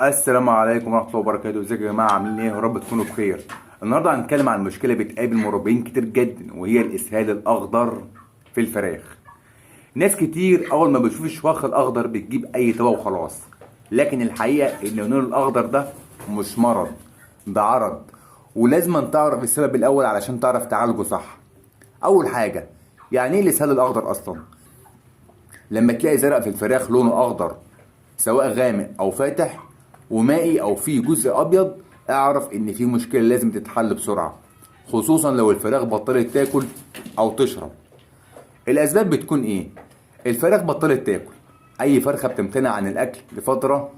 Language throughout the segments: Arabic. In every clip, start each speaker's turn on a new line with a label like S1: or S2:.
S1: السلام عليكم ورحمة الله وبركاته. ازيكم يا جماعة؟ عاملين ايه؟ يا رب تكونوا بخير. النهارده هنتكلم عن مشكلة بتقابل مربين كتير جدا، وهي الإسهال الأخضر في الفراخ. ناس كتير أول ما بتشوف الشواخ الأخضر بتجيب أي دواء وخلاص، لكن الحقيقة إن اللون الأخضر ده مش مرض، ده عرض، ولازم تعرف السبب الأول علشان تعرف تعالجه صح. أول حاجة، يعني ايه الإسهال الأخضر أصلا؟ لما تلاقي زرع في الفراخ لونه اخضر، سواء غامق او فاتح ومائي او فيه جزء ابيض، اعرف ان في مشكله لازم تتحل بسرعه، خصوصا لو الفراخ بطلت تاكل او تشرب. الاسباب بتكون ايه؟ الفراخ بطلت تاكل، اي فرخه بتمتنع عن الاكل لفتره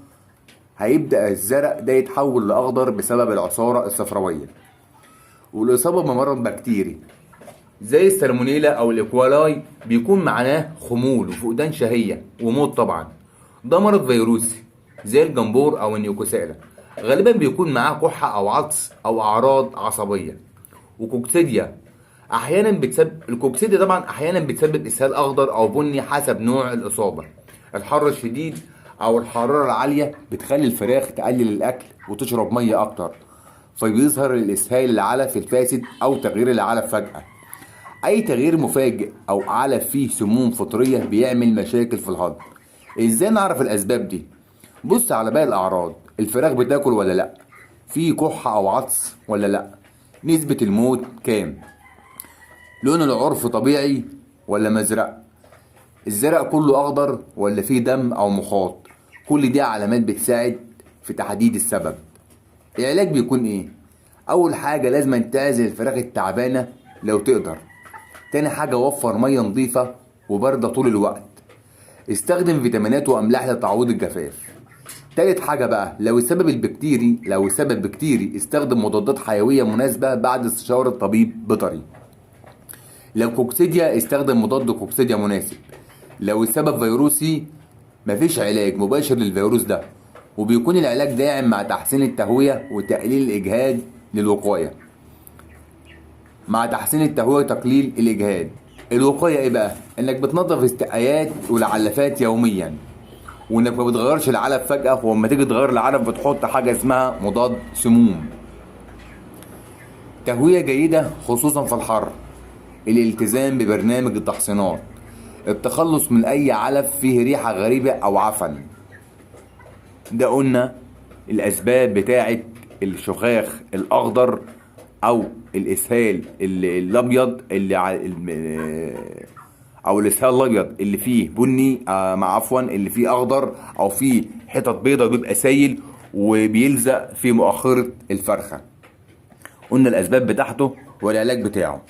S1: هيبدا الزرع ده يتحول لاخضر بسبب العصاره الصفراويه. والاصابه بمرض بكتيري زي السالمونيلا او الايكولاي بيكون معناه خمول وفقدان شهيه وموت طبعا. ده مرض فيروسي زي الجمبور او النيوكوسيلا، غالبا بيكون معاه كحه او عطس او اعراض عصبيه. وكوكسيديا احيانا بتسبب الكوكسيديا طبعا احيانا بتسبب اسهال اخضر او بني حسب نوع الاصابه. الحر الشديد او الحراره العاليه بتخلي الفراخ تقلل الاكل وتشرب ميه اكتر، فبيظهر الاسهال العلف الفاسد او تغيير العلف فجاه. اي تغيير مفاجئ او علف فيه سموم فطريه بيعمل مشاكل في الهضم. ازاي نعرف الاسباب دي؟ بص على باقي الاعراض، الفراخ بتاكل ولا لا، في كحه او عطس ولا لا، نسبه الموت كام، لون العرف طبيعي ولا مزرق، الزرع كله اخضر ولا فيه دم او مخاط. كل دي علامات بتساعد في تحديد السبب. العلاج بيكون ايه؟ اول حاجه لازم تعزل الفراخ التعبانه لو تقدر. تاني حاجة، وفر مية نظيفة وباردة طول الوقت. استخدم فيتامينات وأملاح لتعويض الجفاف. تالت حاجة بقى، لو السبب بكتيري استخدم مضادات حيوية مناسبة بعد استشارة طبيب بيطري. لو كوكسيديا استخدم مضاد كوكسيديا مناسب. لو السبب فيروسي مفيش علاج مباشر للفيروس ده، وبيكون العلاج داعم مع تحسين التهوية وتقليل الإجهاد للوقاية. مع تحسين التهوية وتقليل الإجهاد. الوقاية إيه بقى؟ إنك بتنظف السقايات والعلافات يوميا، وإنك ما بتغيرش العلف فجأة، ولما تيجي تغير العلف بتحط حاجة اسمها مضاد سموم. تهوية جيدة خصوصا في الحر. الالتزام ببرنامج التحصينات. التخلص من أي علف فيه ريحة غريبة أو عفن. ده قلنا الأسباب بتاعة الشخاخ الأخضر او الاسهال الابيض او الاسهال الابيض اللي فيه بني، عفوا اللي فيه اخضر او فيه حتت بيضة بيبقى سايل وبيلزق في مؤخرة الفرخة. قلنا الاسباب بتاعته والعلاج بتاعه.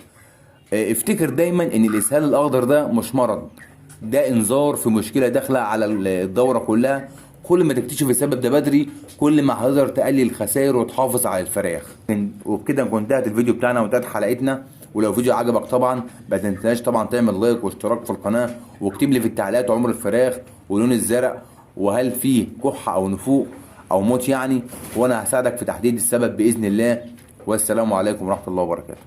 S1: افتكر دايما ان الاسهال الاخضر ده مش مرض، ده انذار في مشكلة داخلة على الدورة كلها. كل ما تكتشف السبب ده بدري، كل ما هتقدر تقلل الخسائر وتحافظ على الفراخ. وبكده نكون انتهت الفيديو بتاعنا وانتهت حلقتنا. ولو الفيديو عجبك طبعا ما تنساش طبعا تعمل لايك واشتراك في القناة، واكتب لي في التعليقات عمر الفراخ ولون الزرع وهل فيه كحة او نفوق او موت يعني، وانا هساعدك في تحديد السبب باذن الله. والسلام عليكم ورحمة الله وبركاته.